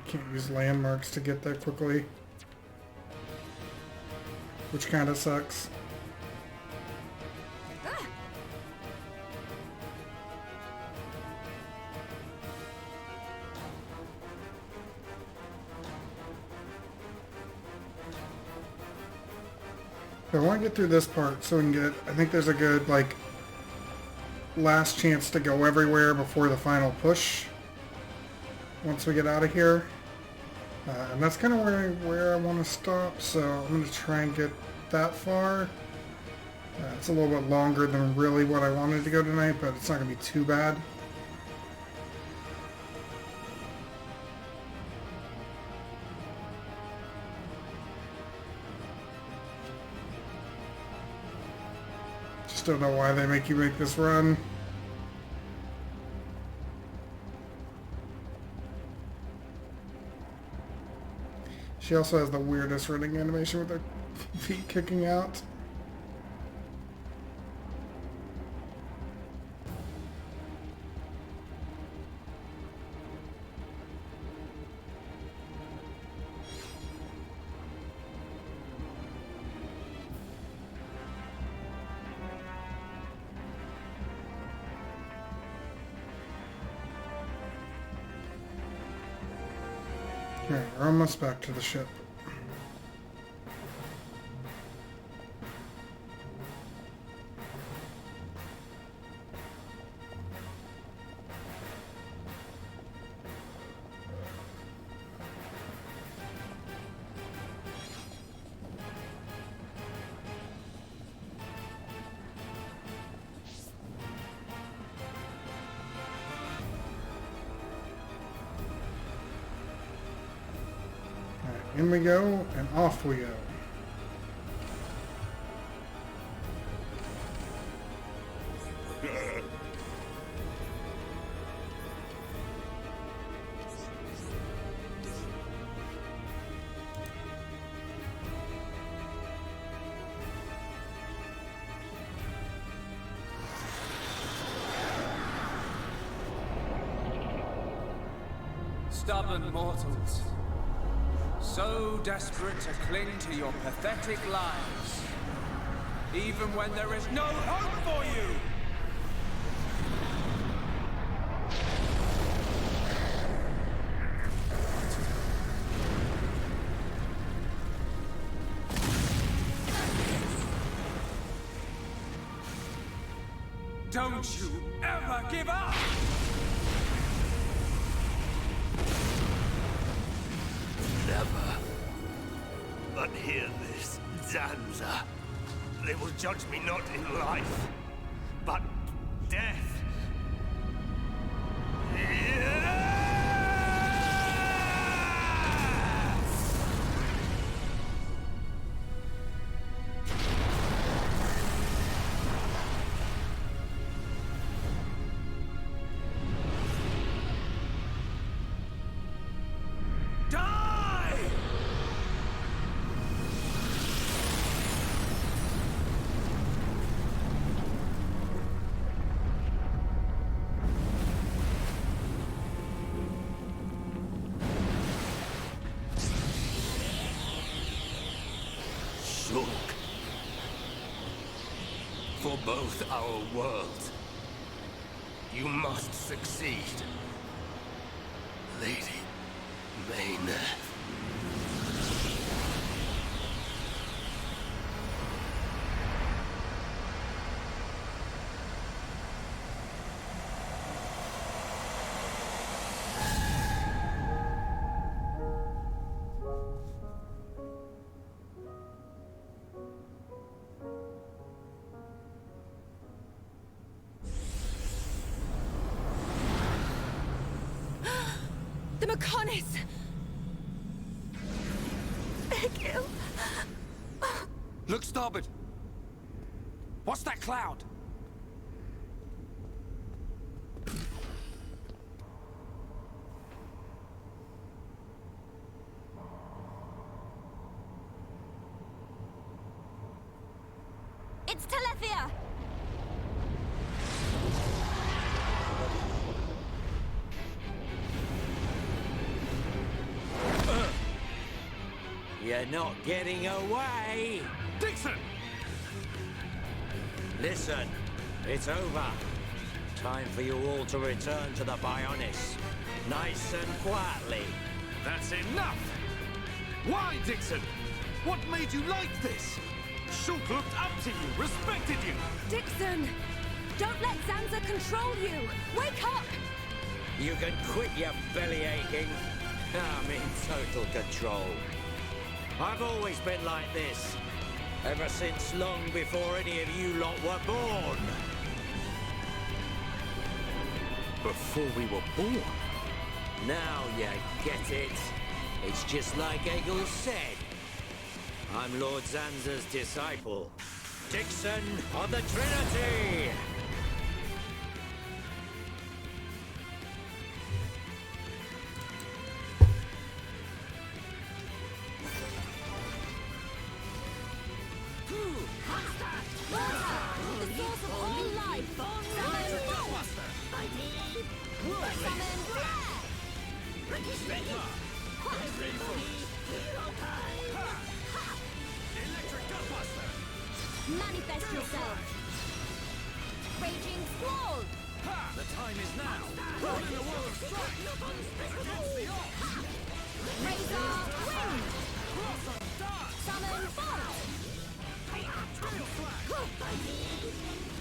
Can't use landmarks to get there quickly, which kind of sucks. I want to get through this part so we can get, I think there's a good, like, last chance to go everywhere before the final push once we get out of here. And that's kind of where I want to stop, so I'm going to try and get that far. It's a little bit longer than really what I wanted to go tonight, but it's not going to be too bad. Don't know why they make you make this run. She also has the weirdest running animation with her feet kicking out. Okay, we're almost back to the ship. In we go, and off we go. Stubborn mortals. So desperate to cling to your pathetic lives, even when there is no hope for you! Don't you ever give up! Never. But hear this, Zanza. They will judge me not in life, but death. Shulk. For both our worlds, you must succeed. Lady Mayneth. The Mechon. Thank you. Look starboard! What's that cloud? It's Telethia! You're not getting away! Dixon! Listen, it's over. Time for you all to return to the Bionis. Nice and quietly. That's enough! Why, Dixon? What made you like this? Shulk looked up to you, respected you! Dixon! Don't let Zanza control you! Wake up! You can quit your belly aching. I'm in total control. I've always been like this. Ever since long before any of you lot were born. Before we were born? Now you get it. It's just like Egil said. I'm Lord Zanza's disciple. Dixon of the Trinity! The source of all life! Summon Bolt! Summon Flare! Manifest yourself! Raging Squall! The time is now! We're in a world of strife! Against the odds! Razor Wind! Summon Bolt! Drill Flash!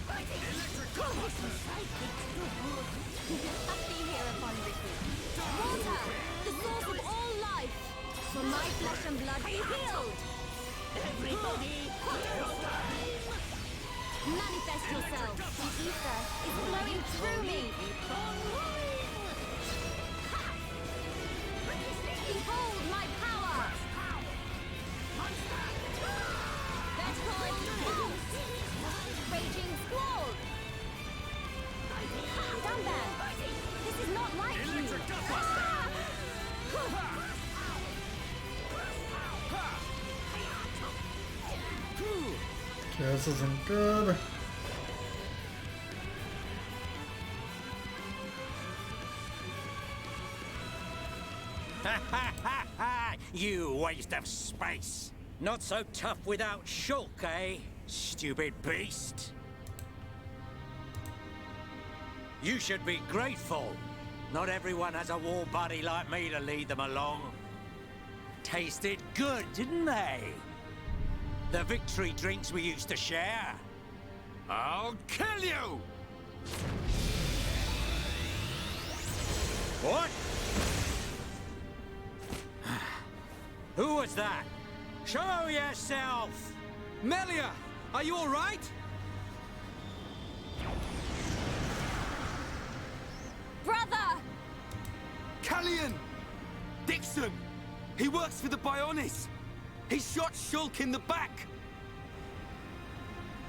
Electric Gunbuster! I'll be here upon receipt. Water! The source of all life! For my flesh and blood be healed! Everybody! Manifest yourself! The ether is flowing through me! Behold my power! Vertical Bolt! Raging Squall! Dumban! This is not like you! Electric Gunbuster! Okay, this isn't good. You waste of space! Not so tough without Shulk, eh? Stupid beast! You should be grateful. Not everyone has a war buddy like me to lead them along. Tasted good, didn't they? The victory drinks we used to share. I'll kill you! What? Who was that? Show yourself! Melia! Are you alright? Brother! Callian! Dixon! He works for the Bionis! He shot Shulk in the back!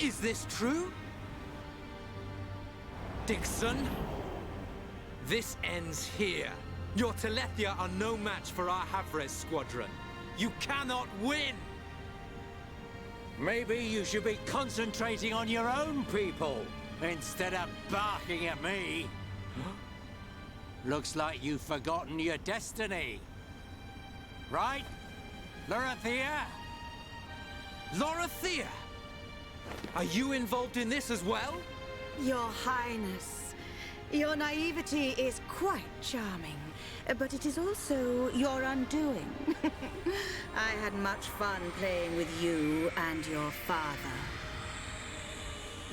Is this true? Dixon? This ends here. Your Telethia are no match for our Havres squadron. You cannot win! Maybe you should be concentrating on your own people, instead of barking at me. Looks like you've forgotten your destiny. Right, Lorithia? Lorithia! Are you involved in this as well? Your Highness, your naivety is quite charming, but it is also your undoing. I had much fun playing with you and your father.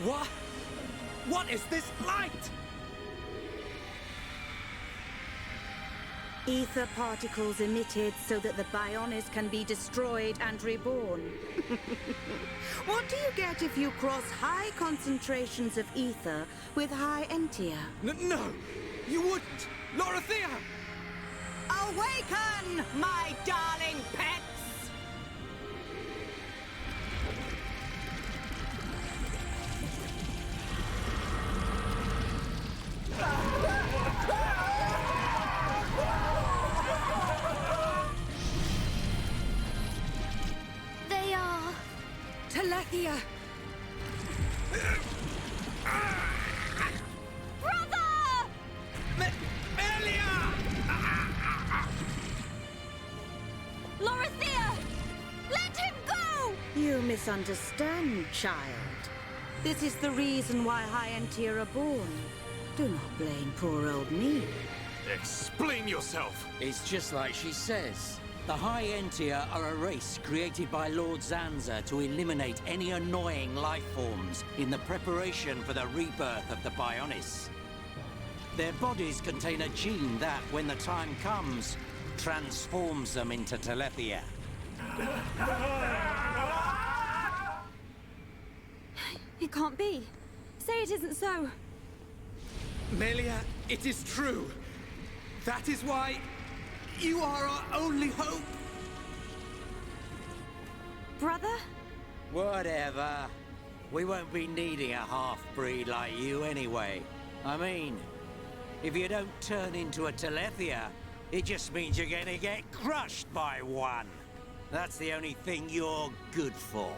What? What is this light? Ether particles emitted so that the Bionis can be destroyed and reborn. What do you get if you cross high concentrations of ether with high entia? No! You wouldn't! Lorithia! Awaken, my darling pets! They are... Telethia! Brother! Melia! Lorithia! Let him go! You misunderstand, child. This is the reason why High Entier are born. Do not blame poor old me. Explain yourself! It's just like she says. The High Entier are a race created by Lord Zanza to eliminate any annoying life forms in the preparation for the rebirth of the Bionis. Their bodies contain a gene that, when the time comes, transforms them into Telethia. It can't be. Say it isn't so. Melia, it is true. That is why you are our only hope. Brother? Whatever. We won't be needing a half-breed like you anyway. I mean, if you don't turn into a Telethia, it just means you're gonna get crushed by one. That's the only thing you're good for.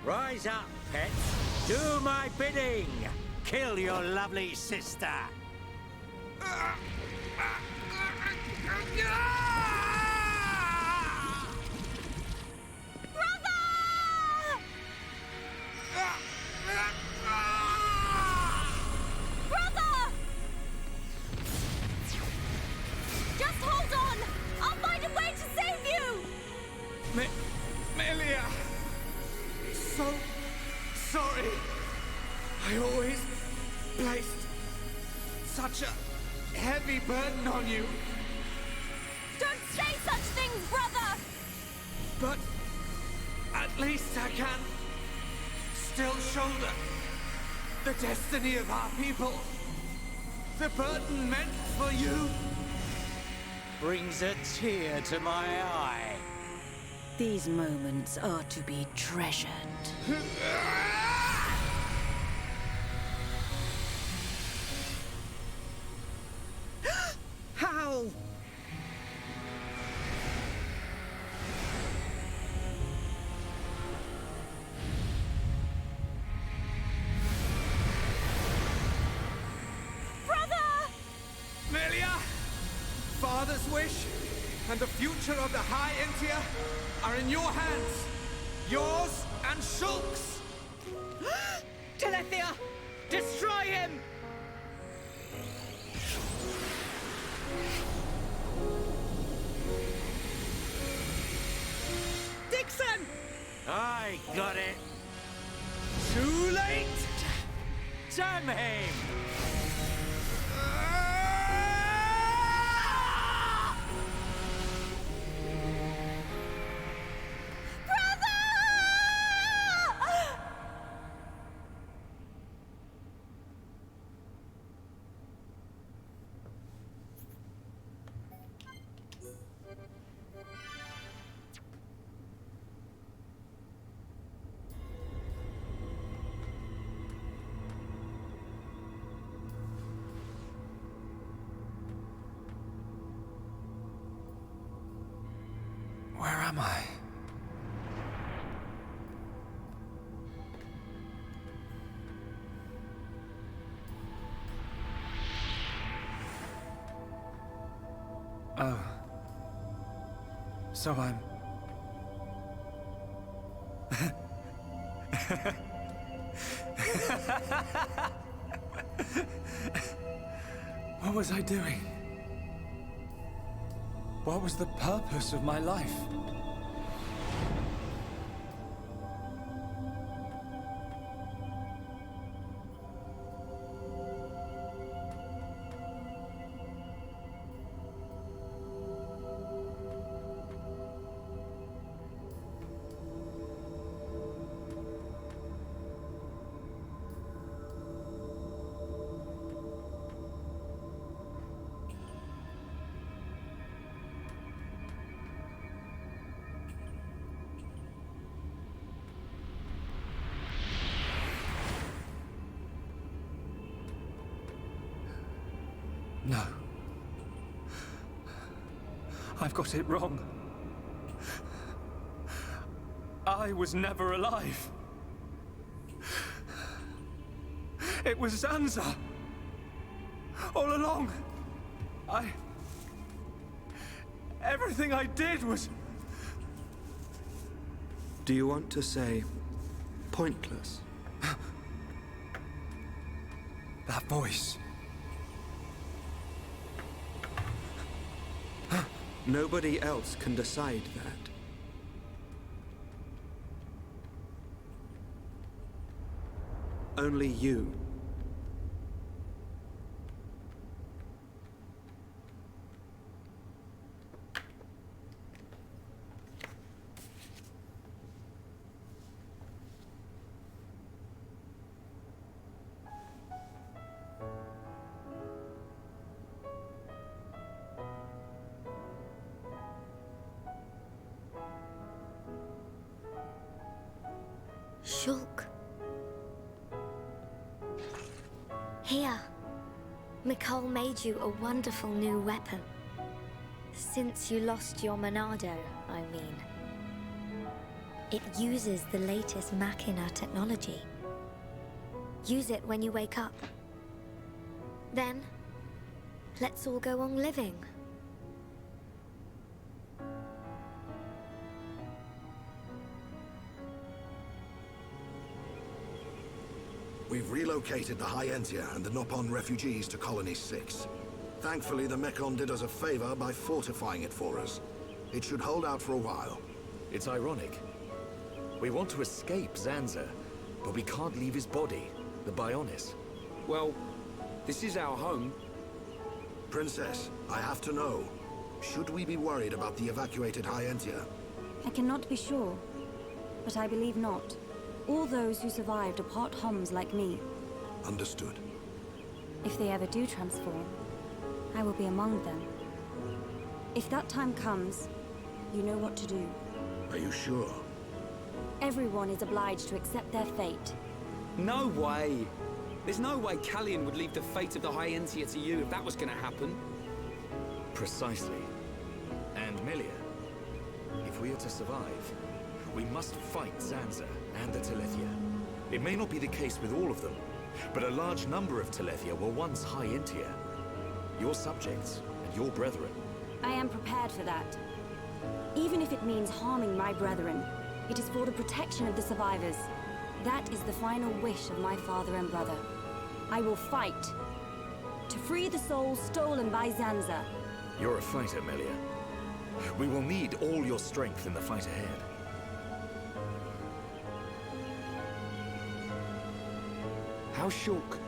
Rise up, pets. Do my bidding. Kill your lovely sister. Brother! Just hold on! I'll find a way to save you! Melia! So sorry. I always placed such a heavy burden on you. Don't say such things, brother! But at least I can still shoulder the destiny of our people. The burden meant for you. Brings a tear to my eye. These moments are to be treasured. How? Brother! Melia! Father's wish and the future of the High Entier are in your hands. Yours and Shulk's. Telethia! Destroy him! Dixon! I got it. Too late! Damn him! Where am I? Oh. So I'm... What was I doing? What was the purpose of my life? No. I've got it wrong. I was never alive. It was Zanza. All along. Everything I did was Do you want to say pointless? That voice. Nobody else can decide that. Only you. Shulk. Here. Mechon made you a wonderful new weapon. Since you lost your Monado, I mean. It uses the latest Machina technology. Use it when you wake up. Then, let's all go on living. We've relocated the Hyentia and the Nopon refugees to Colony 6. Thankfully, the Mechon did us a favor by fortifying it for us. It should hold out for a while. It's ironic. We want to escape Zanza, but we can't leave his body, the Bionis. Well, this is our home. Princess, I have to know. Should we be worried about the evacuated Hyentia? I cannot be sure, but I believe not. All those who survived are part Homs like me. Understood. If they ever do transform, I will be among them. If that time comes, you know what to do. Are you sure? Everyone is obliged to accept their fate. No way! There's no way Callian would leave the fate of the Hyentia to you if that was gonna happen. Precisely. And Melia, if we are to survive, we must fight Zanza and the Telethia. It may not be the case with all of them, but a large number of Telethia were once Hyentia. Your subjects and your brethren. I am prepared for that. Even if it means harming my brethren, it is for the protection of the survivors. That is the final wish of my father and brother. I will fight to free the souls stolen by Zanza. You're a fighter, Melia. We will need all your strength in the fight ahead. How's Shulk?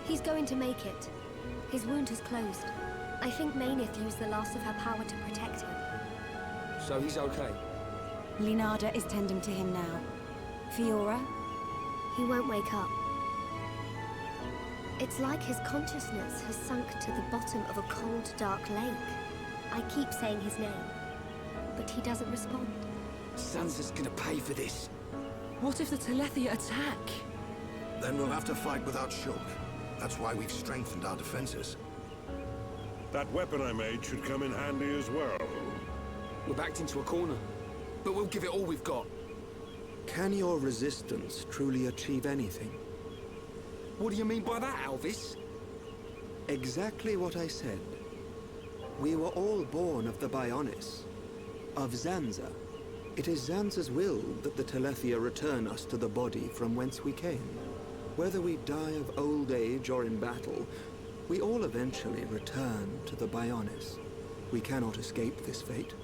He's going to make it. His wound has closed. I think Mainith used the last of her power to protect him. So he's okay? Linada is tending to him now. Fiora? He won't wake up. It's like his consciousness has sunk to the bottom of a cold, dark lake. I keep saying his name, but he doesn't respond. Sansa's gonna pay for this. What if the Telethia attack? Then we'll have to fight without Shulk. That's why we've strengthened our defenses. That weapon I made should come in handy as well. We're backed into a corner, but we'll give it all we've got. Can your resistance truly achieve anything? What do you mean by that, Alvis? Exactly what I said. We were all born of the Bionis, of Zanza. It is Zanza's will that the Telethia return us to the body from whence we came. Whether we die of old age or in battle, we all eventually return to the Bionis. We cannot escape this fate.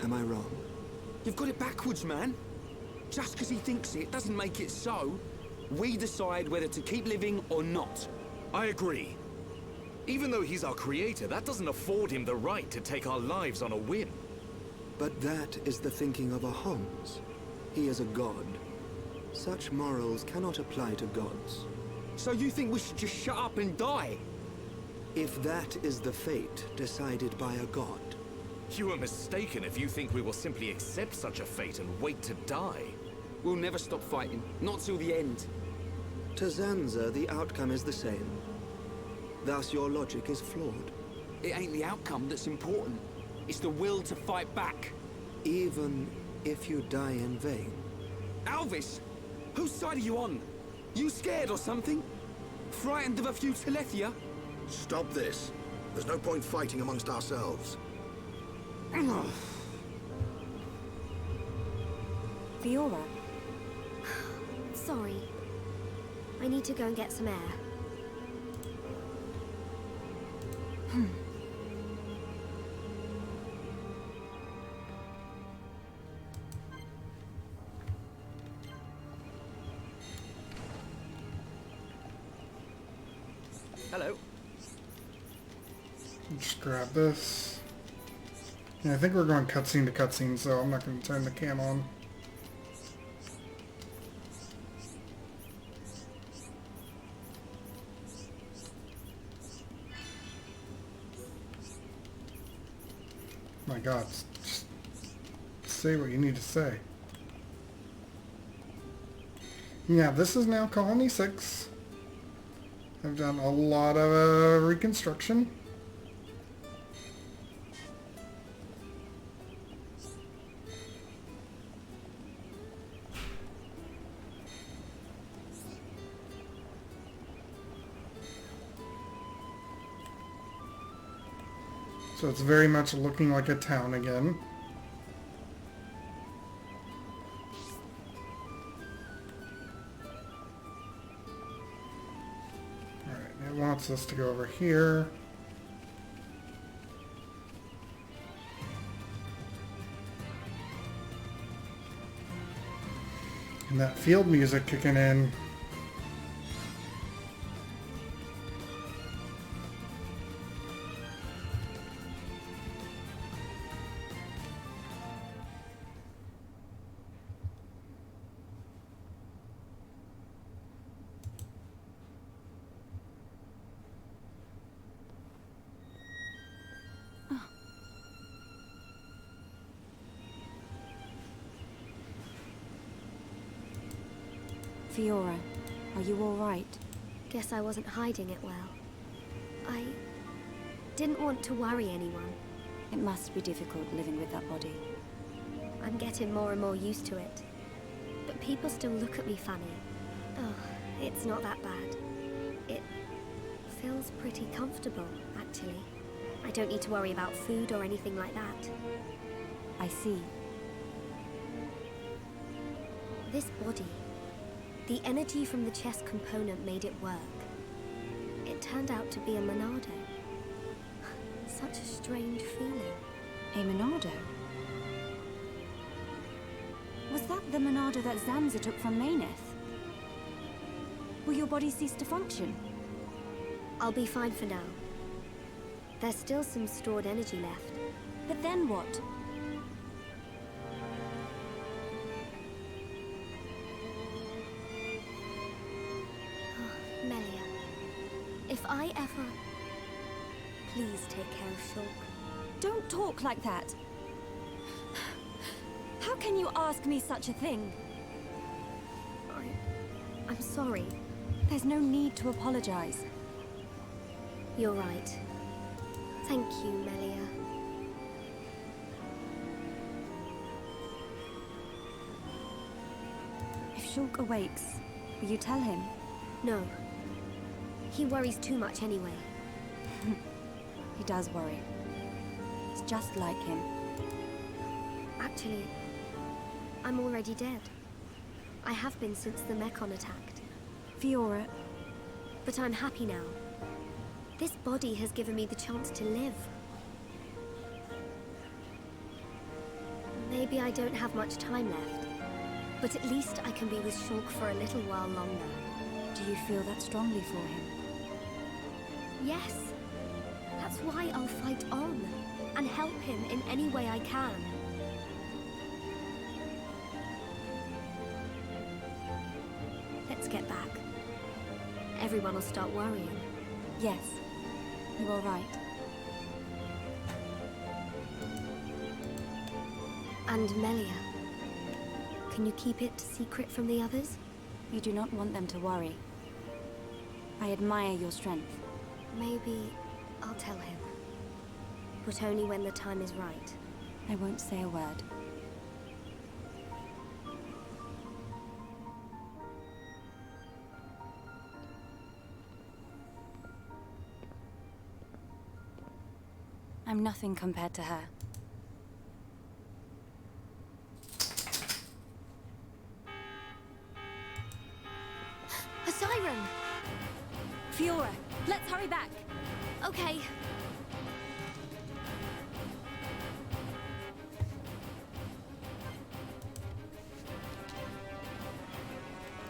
Am I wrong? You've got it backwards, man. Just because he thinks it doesn't make it so. We decide whether to keep living or not. I agree. Even though he's our creator, that doesn't afford him the right to take our lives on a whim. But that is the thinking of a Homs. He is a god. Such morals cannot apply to gods. So you think we should just shut up and die? If that is the fate decided by a god. You are mistaken if you think we will simply accept such a fate and wait to die. We'll never stop fighting. Not till the end. To Zanza, the outcome is the same. Thus, your logic is flawed. It ain't the outcome that's important. It's the will to fight back. Even if you die in vain. Alvis! Whose side are you on? You scared or something? Frightened of a few Telethia? Stop this. There's no point fighting amongst ourselves. Fiora? Sorry. I need to go and get some air. Hello. Just grab this. Yeah, I think we're going cutscene to cutscene, so I'm not going to turn the cam on. My God, just say what you need to say. Yeah, this is now Colony 6. I've done a lot of reconstruction. So it's very much looking like a town again. Alright, it wants us to go over here. And that field music kicking in. Fiora, are you all right? Guess I wasn't hiding it well. I didn't want to worry anyone. It must be difficult living with that body. I'm getting more and more used to it. But people still look at me funny. Oh, it's not that bad. It feels pretty comfortable, actually. I don't need to worry about food or anything like that. I see. This body, the energy from the chest component made it work. It turned out to be a Monado. Such a strange feeling. A Monado? Was that the Monado that Zanza took from Mayneth? Will your body cease to function? I'll be fine for now. There's still some stored energy left. But then what? Melia, if I ever... Please take care of Shulk. Don't talk like that. How can you ask me such a thing? I'm sorry. There's no need to apologize. You're right. Thank you, Melia. If Shulk awakes, will you tell him? No. He worries too much anyway. He does worry. It's just like him. Actually, I'm already dead. I have been since the Mechon attacked. Fiora. But I'm happy now. This body has given me the chance to live. Maybe I don't have much time left, but at least I can be with Shulk for a little while longer. Do you feel that strongly for him? Yes. That's why I'll fight on and help him in any way I can. Let's get back. Everyone will start worrying. Yes, you are right. And Melia, can you keep it secret from the others? You do not want them to worry. I admire your strength. Maybe I'll tell him. But only when the time is right. I won't say a word. I'm nothing compared to her.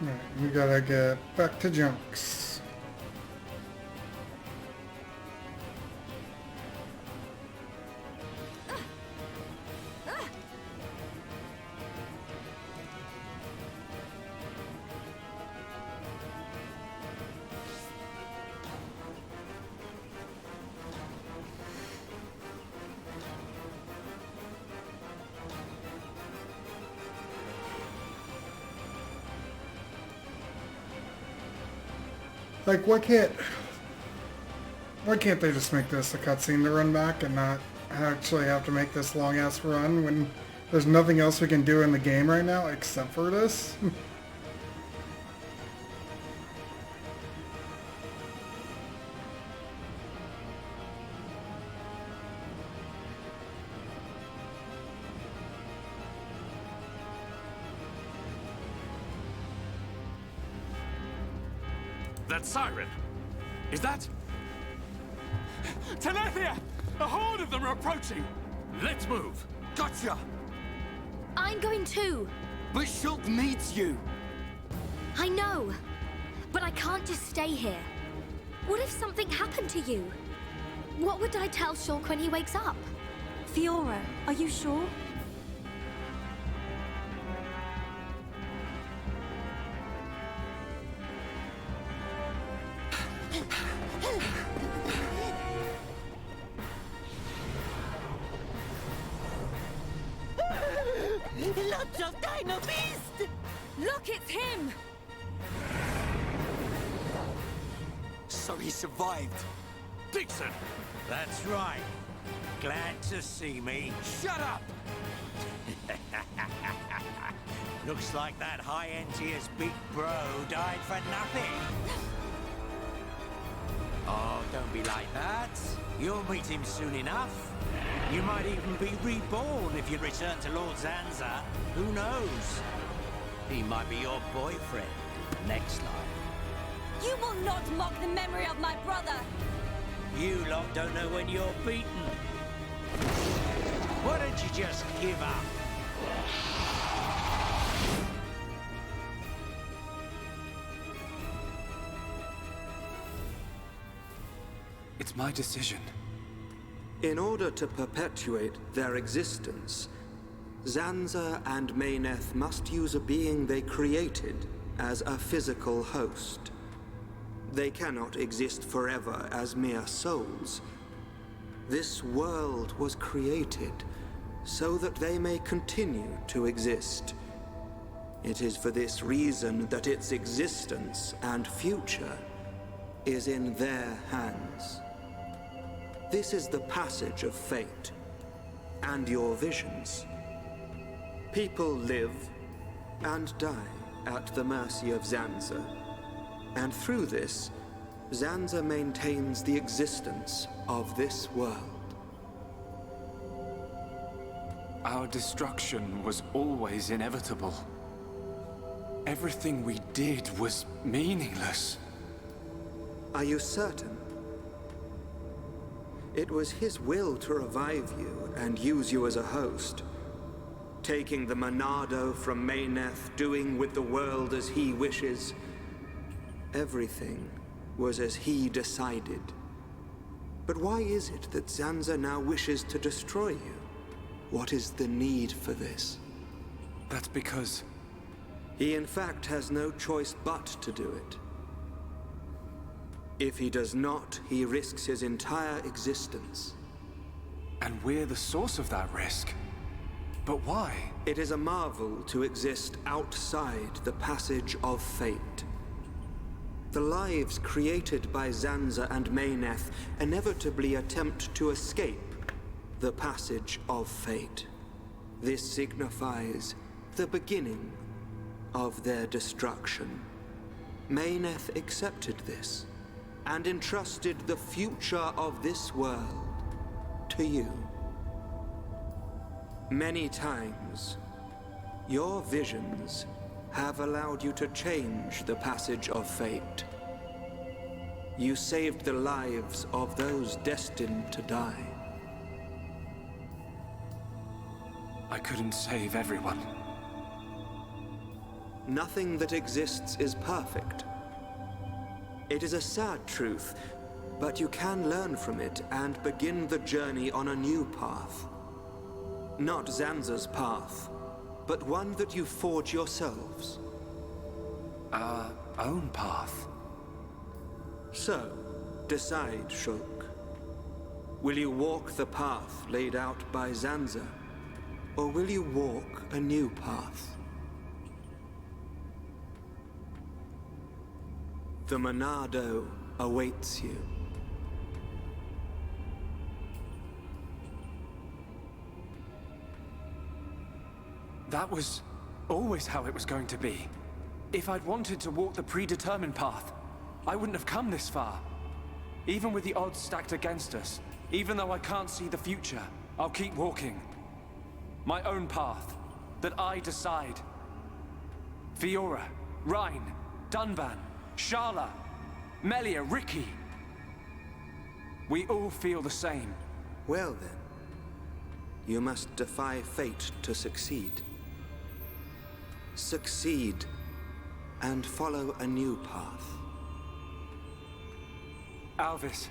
Alright, we gotta get back to Junks. Like, why can't they just make this a cutscene to run back and not actually have to make this long-ass run when there's nothing else we can do in the game right now except for this? That siren! Is that... Telethia! A horde of them are approaching! Let's move! Gotcha! I'm going too. But Shulk needs you! I know, but I can't just stay here. What if something happened to you? What would I tell Shulk when he wakes up? Fiora, are you sure? Lots of Dino Beast! Look, it's him! So he survived. Dixon! That's right. Glad to see me. Shut up! Looks like that high-entier's big bro died for nothing. Oh, don't be like that. You'll meet him soon enough. You might even be reborn if you return to Lord Zanza. Who knows? He might be your boyfriend next life. You will not mock the memory of my brother! You lot don't know when you're beaten. Why don't you just give up? It's my decision. In order to perpetuate their existence, Zanza and Mayneth must use a being they created as a physical host. They cannot exist forever as mere souls. This world was created so that they may continue to exist. It is for this reason that its existence and future is in their hands. This is the passage of fate, and your visions. People live and die at the mercy of Zanza, and through this, Zanza maintains the existence of this world. Our destruction was always inevitable. Everything we did was meaningless. Are you certain? It was his will to revive you and use you as a host. Taking the Monado from Mayneth, doing with the world as he wishes. Everything was as he decided. But why is it that Zanza now wishes to destroy you? What is the need for this? That's because... He in fact has no choice but to do it. If he does not, he risks his entire existence. And we're the source of that risk. But why? It is a marvel to exist outside the passage of fate. The lives created by Zanza and Mayneth inevitably attempt to escape the passage of fate. This signifies the beginning of their destruction. Mayneth accepted this and entrusted the future of this world to you. Many times, your visions have allowed you to change the passage of fate. You saved the lives of those destined to die. I couldn't save everyone. Nothing that exists is perfect. It is a sad truth, but you can learn from it and begin the journey on a new path. Not Zanza's path, but one that you forge yourselves. Our own path. So, decide, Shulk. Will you walk the path laid out by Zanza, or will you walk a new path? The Monado awaits you. That was always how it was going to be. If I'd wanted to walk the predetermined path, I wouldn't have come this far. Even with the odds stacked against us, even though I can't see the future, I'll keep walking. My own path, that I decide. Fiora, Rhine, Dunban, Sharla, Melia, Ricky. We all feel the same. Well then, you must defy fate to succeed. Succeed, and follow a new path. Alvis,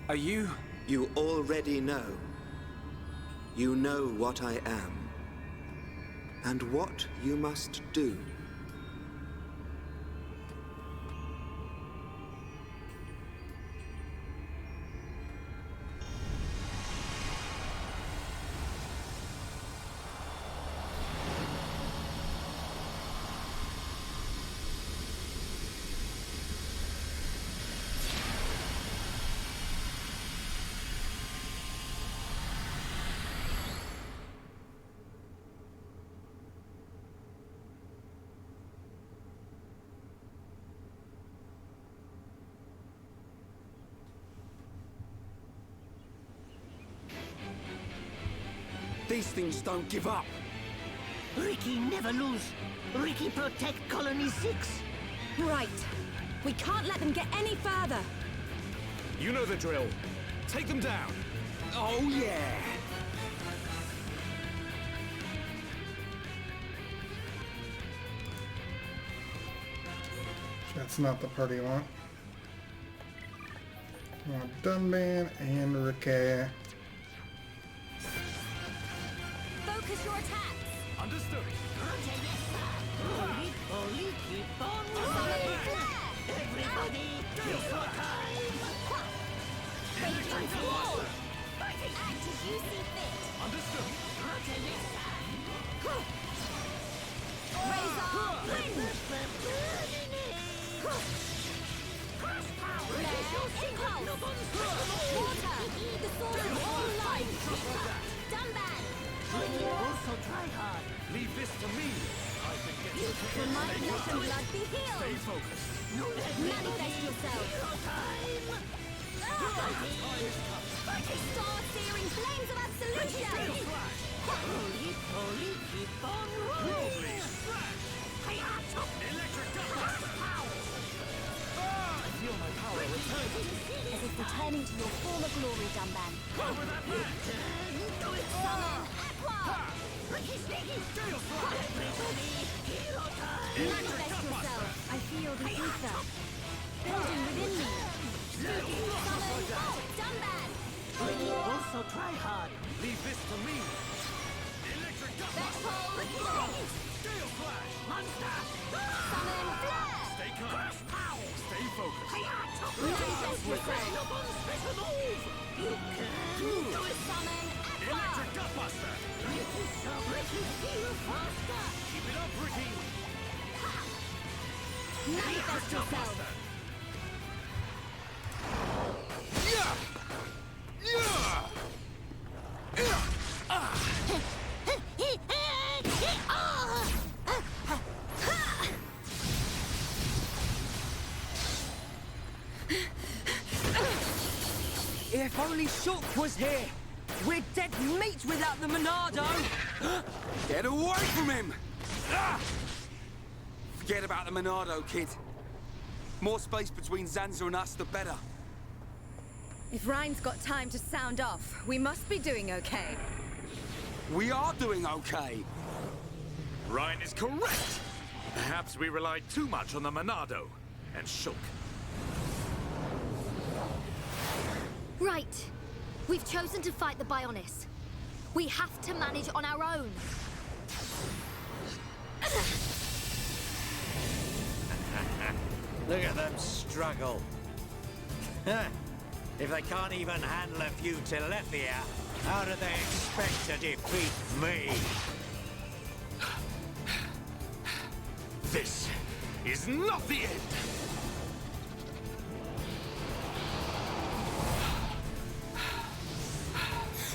are you... You already know. You know what I am, and what you must do. These things don't give up. Ricky never lose. Ricky protect Colony 6. Right. We can't let them get any further. You know the drill. Take them down. Oh, yeah. That's not the party I want. I want Dunban and Ricky. Focus your attacks. Understood. Holy, keep on rolling. Everybody, it's your time. Act as you see fit. Understood. Raise up. Water. The source of all life. Dunban. You also try hard. Leave this to me. I can get you. For my flesh and blood be healed. Stay focused. Manifest yourself. Star-searing flames of absolution. Holy, keep on rolling. Electric I feel my power returning. As if returning to your former glory, Dunban. Over that man. Summon Aqua. Manifest yourself. I feel the ether building within me. Summon Dunban. You also try hard. Leave this to me. Electric Vexpole. Scale flash. Monster. Summon Flare. Stay calm. Stay focused. Manifest yourself. You can do it. Summon Aqua. Electric Gutbuster. Ricky, feel faster. Keep it up, Ricky. Manifest yourself. If only Shulk was here! We're dead meat without the Monado! Get away from him! Forget about the Monado, kid. More space between Zanza and us, the better. If Rhine's got time to sound off, we must be doing okay. We are doing okay. Ryan is correct! Perhaps we relied too much on the Monado and Shulk. Right. We've chosen to fight the Bionis. We have to manage on our own. Look at them struggle. If they can't even handle a few Telethia, how do they expect to defeat me? This is not the end!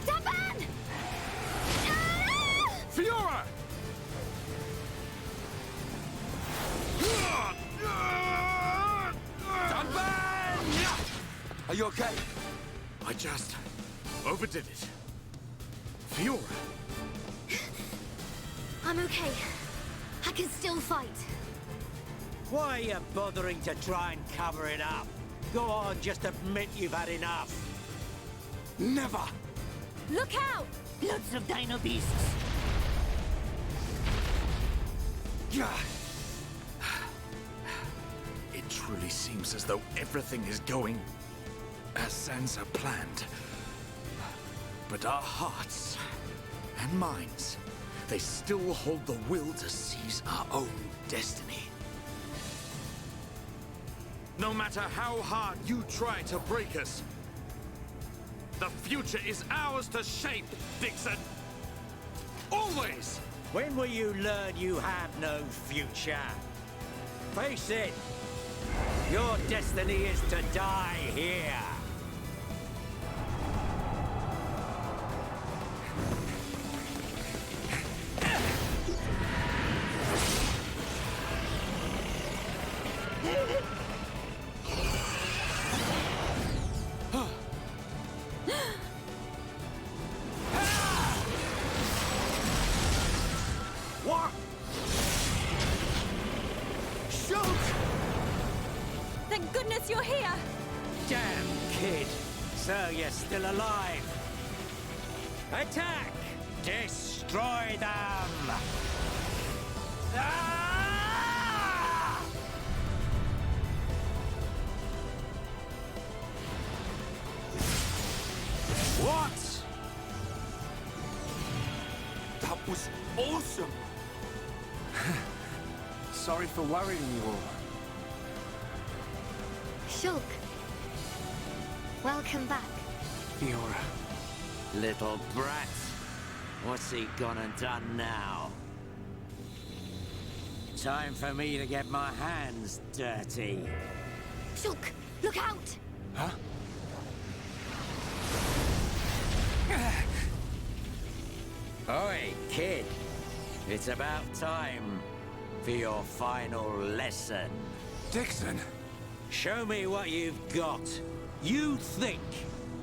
Daban! Fiora! Are you okay? I just overdid it. Fiora! I'm okay. I can still fight. Why are you bothering to try and cover it up? Go on, just admit you've had enough. Never! Look out! Lots of dino beasts. It truly seems as though everything is going as Zanza planned. But our hearts and minds, they still hold the will to seize our own destiny. No matter how hard you try to break us, the future is ours to shape, Dixon! Always! When will you learn you have no future? Face it! Your destiny is to die here! What? Shulk! Thank goodness you're here! Damn, kid! So you're still alive! Attack! Destroy them! Ah! What? That was awesome! Sorry for worrying you all. Shulk. Welcome back. Fiora. Little brat. What's he gone and done now? Time for me to get my hands dirty. Shulk, look out! Huh? Oi, kid. It's about time for your final lesson. Dixon! Show me what you've got. You think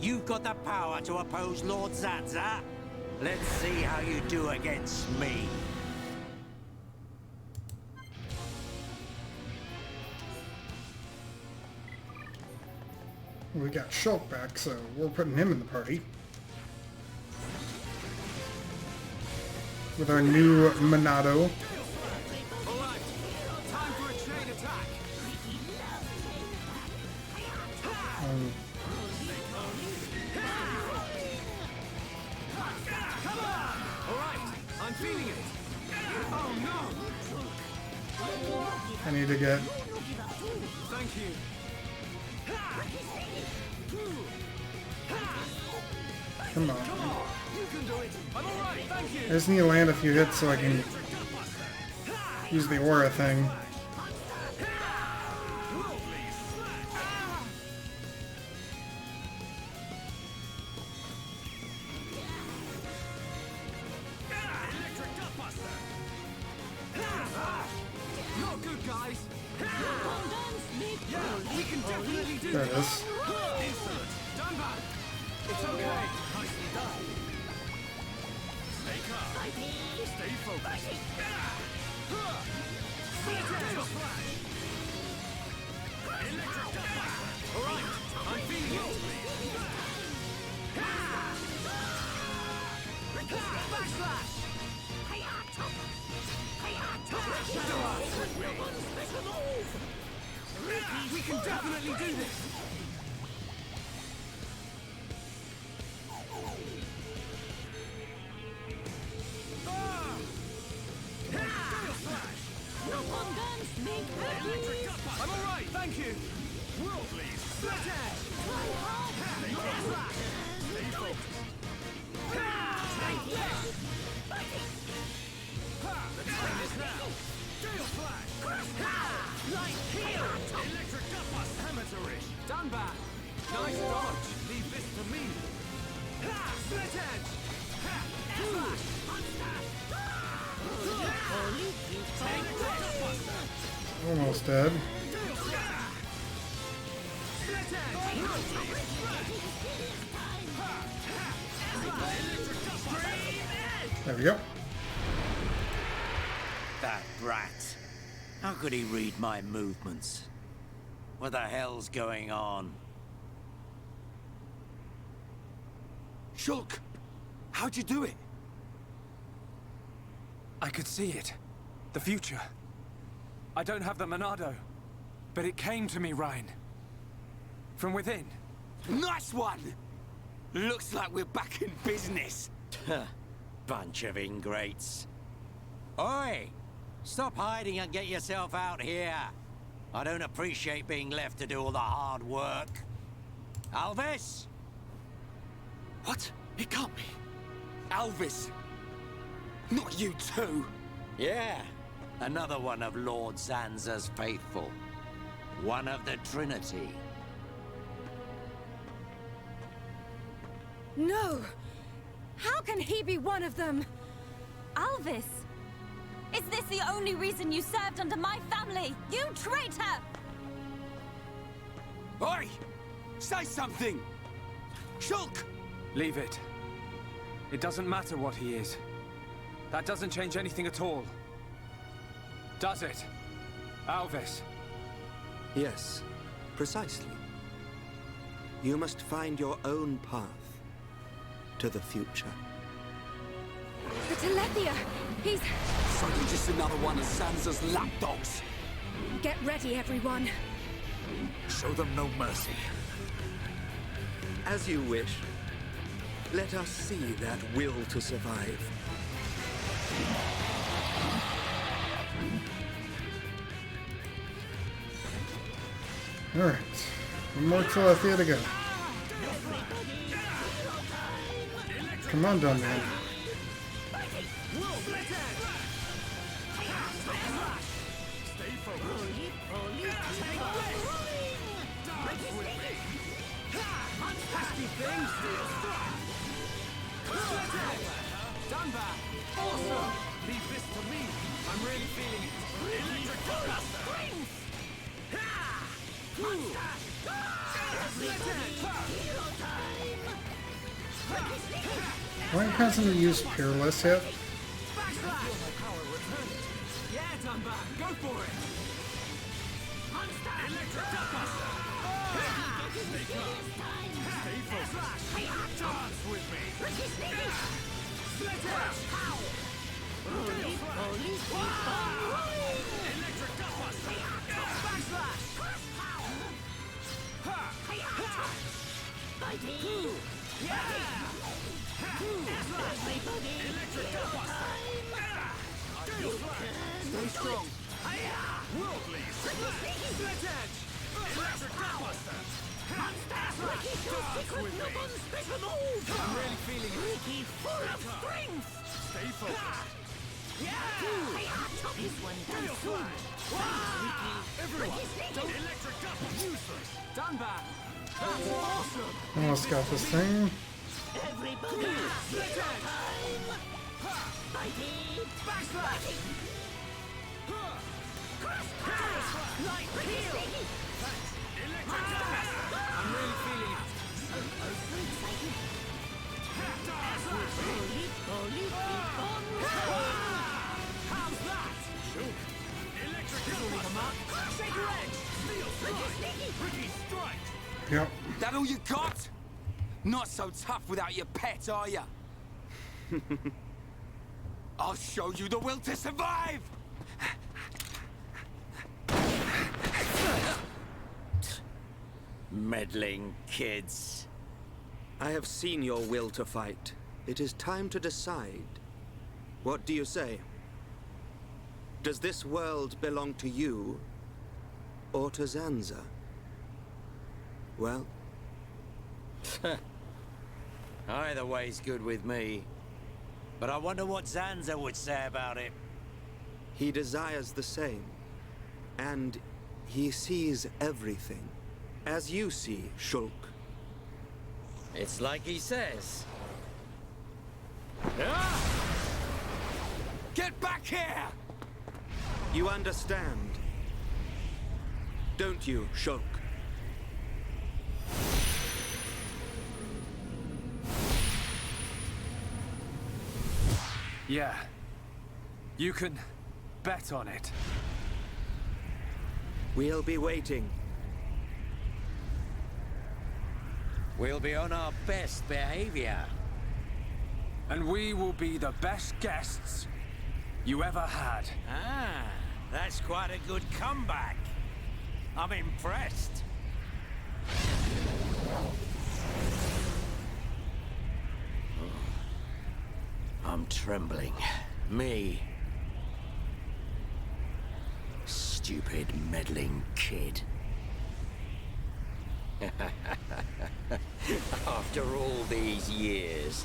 you've got the power to oppose Lord Zanza? Let's see how you do against me. We got Shulk back, so we're putting him in the party. With our new Monado. Alright, time for a chain attack. Come on! Alright, I'm feeling it. Oh no! I need to get... Thank you. Come on. You can do it. I'm alright, thank you. I just need to land a few hits so I can use the aura thing. You're good, guys. Yeah, we can definitely do There it this. is. Excellent. Done back. It's okay. Nicely done. Stay calm. Stay focused. Electric Alright, I'm feeling it. Backslash. We can definitely do this! I'm alright, thank you! Worldly split edge! Stay focused! The time is now! Gale flash! Light heal! Electric gutbust! Amateurish! Done bad! Nice dodge! Leave this to me! Split edge! Flash! Take this! Almost dead. There we go. That brat. How could he read my movements? What the hell's going on? Shulk! How'd you do it? I could see it. The future. I don't have the Monado, but it came to me, Ryan. From within. Nice one! Looks like we're back in business. Bunch of ingrates. Oi! Stop hiding and get yourself out here. I don't appreciate being left to do all the hard work. Alvis? What? It can't be. Alvis. Not you too. Yeah. Another one of Lord Zanza's faithful. One of the Trinity. No! How can he be one of them? Alvis! Is this the only reason you served under my family? You traitor! Oi! Say something! Shulk! Leave it. It doesn't matter what he is. That doesn't change anything at all. Does it? Alvis? Yes, precisely. You must find your own path to the future. The Telethia! He's... So you're just another one of Sansa's lapdogs? Get ready, everyone. Show them no mercy. As you wish. Let us see that will to survive. Alright. One more Telethia to go. Come on, dumb man. Done that! Awesome! Leave this to me! I'm really feeling it! Electric Buster! Why hasn't he used Peerless yet? Yeah, done back! Go for it! Electric Buster! Stay focused! Dance with me! Split edge! Electric Buster! Backslash! Yeah! Electric Buster! Stay strong! Worldly! Split edge! Electric Buster! Dance with me! I'm really feeling it! Stay focused! This one done soon! Everyone! Electric Buster! Useless! Done back! That's awesome! Almost got this thing. Everybody! Split edge! Backslash! Light heal! Electric Buster! I'm really feeling it! Dance with me! How's that? Electric Buster! Shaker edge! Steel strike! Ricky strike! Yep. That all you got? Not so tough without your pet, are ya? I'll show you the will to survive! Meddling kids. I have seen your will to fight. It is time to decide. What do you say? Does this world belong to you, or to Zanza? Well? Either way's good with me. But I wonder what Zanza would say about it. He desires the same. And he sees everything. As you see, Shulk. It's like he says. Ah! Get back here! You understand, don't you, Shulk? Yeah. You can bet on it. We'll be waiting. We'll be on our best behavior. And we will be the best guests you ever had. Ah, that's quite a good comeback. I'm impressed. I'm trembling. Me. Stupid meddling kid. After all these years,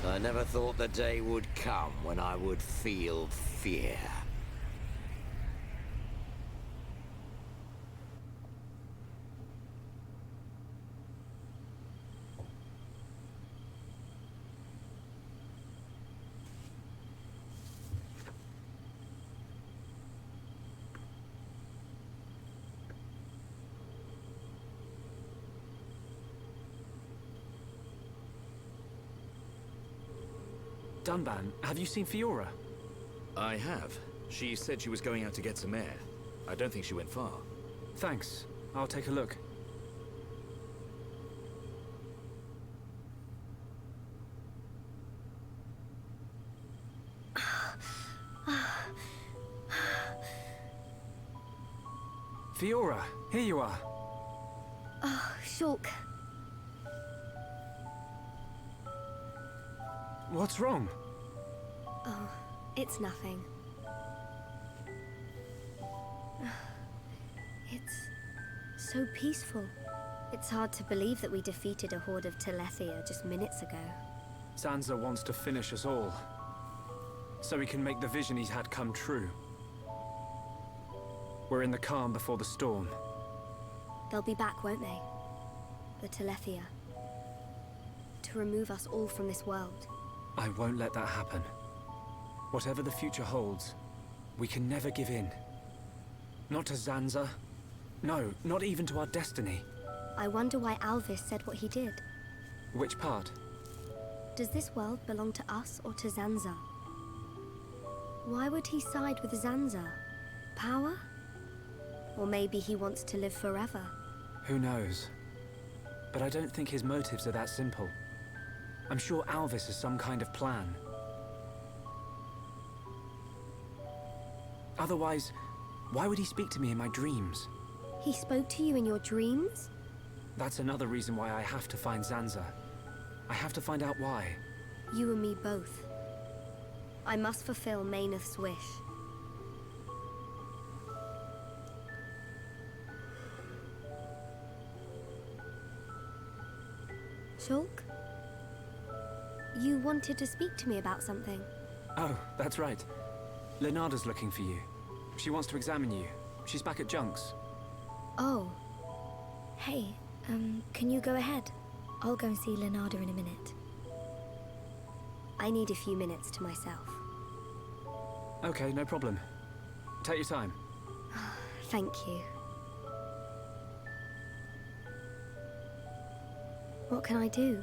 I never thought the day would come when I would feel fear. Dunban, have you seen Fiora? I have. She said she was going out to get some air. I don't think she went far. Thanks. I'll take a look. Fiora, here you are. Oh, Shulk. What's wrong? Oh, it's nothing. It's so peaceful. It's hard to believe that we defeated a horde of Telethia just minutes ago. Zanza wants to finish us all, so he can make the vision he's had come true. We're in the calm before the storm. They'll be back, won't they? The Telethia. To remove us all from this world. I won't let that happen. Whatever the future holds, we can never give in. Not to Zanza. No, not even to our destiny. I wonder why Alvis said what he did. Which part? Does this world belong to us or to Zanza? Why would he side with Zanza? Power? Or maybe he wants to live forever? Who knows? But I don't think his motives are that simple. I'm sure Alvis has some kind of plan. Otherwise, why would he speak to me in my dreams? He spoke to you in your dreams? That's another reason why I have to find Zanza. I have to find out why. You and me both. I must fulfill Mayneth's wish. Shulk? You wanted to speak to me about something. Oh, that's right. Lenada's looking for you. She wants to examine you. She's back at Junk's. Oh. Hey, can you go ahead? I'll go and see Lenada in a minute. I need a few minutes to myself. Okay, no problem. Take your time. Thank you. What can I do?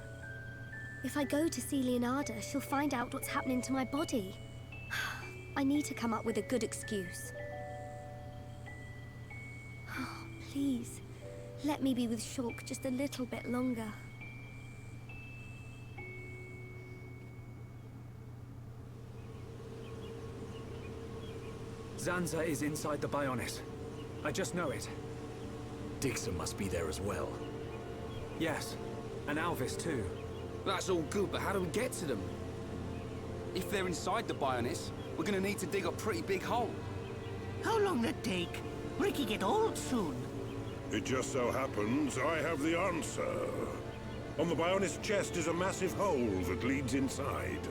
If I go to see Leonarda, she'll find out what's happening to my body. I need to come up with a good excuse. Oh, please, let me be with Shulk just a little bit longer. Zanza is inside the Bionis. I just know it. Dixon must be there as well. Yes, and Alvis too. That's all good, but how do we get to them? If they're inside the Bionis, we're gonna need to dig a pretty big hole. How long that take? Ricky get old soon. It just so happens I have the answer. On the Bionis chest is a massive hole that leads inside.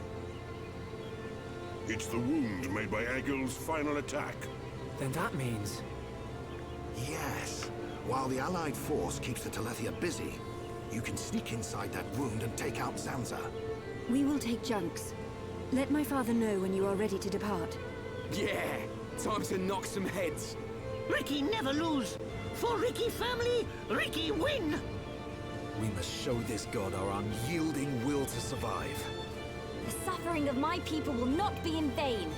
It's the wound made by Egil's final attack. Then that means... Yes. While the Allied force keeps the Telethia busy, you can sneak inside that wound and take out Zanza. We will take chunks. Let my father know when you are ready to depart. Yeah, time to knock some heads. Ricky never lose. For Ricky family, Ricky win. We must show this god our unyielding will to survive. The suffering of my people will not be in vain.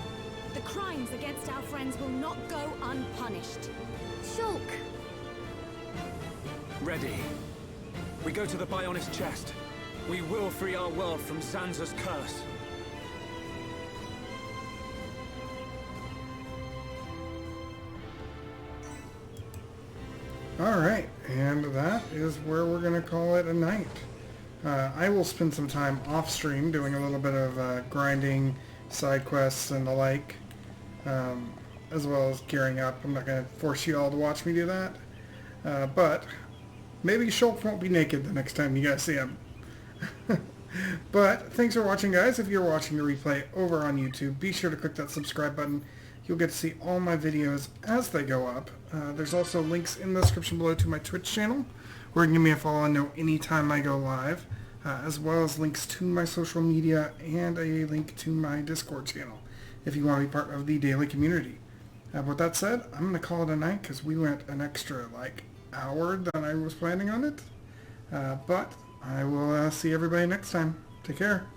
The crimes against our friends will not go unpunished. Shulk! Ready. We go to the Bionis chest. We will free our world from Zanza's curse. Alright, and that is where we're going to call it a night. I will spend some time off stream doing a little bit of grinding, side quests, and the like, as well as gearing up. I'm not going to force you all to watch me do that, but maybe Shulk won't be naked the next time you guys see him. But thanks for watching, guys. If you're watching the replay over on YouTube, be sure to click that subscribe button. You'll get to see all my videos as they go up. There's also links in the description below to my Twitch channel, where you can give me a follow and know anytime I go live, as well as links to my social media and a link to my Discord channel, if you want to be part of the daily community. With that said, I'm going to call it a night, because we went an extra, hour than I was planning on it. But I will see everybody next time. Take care.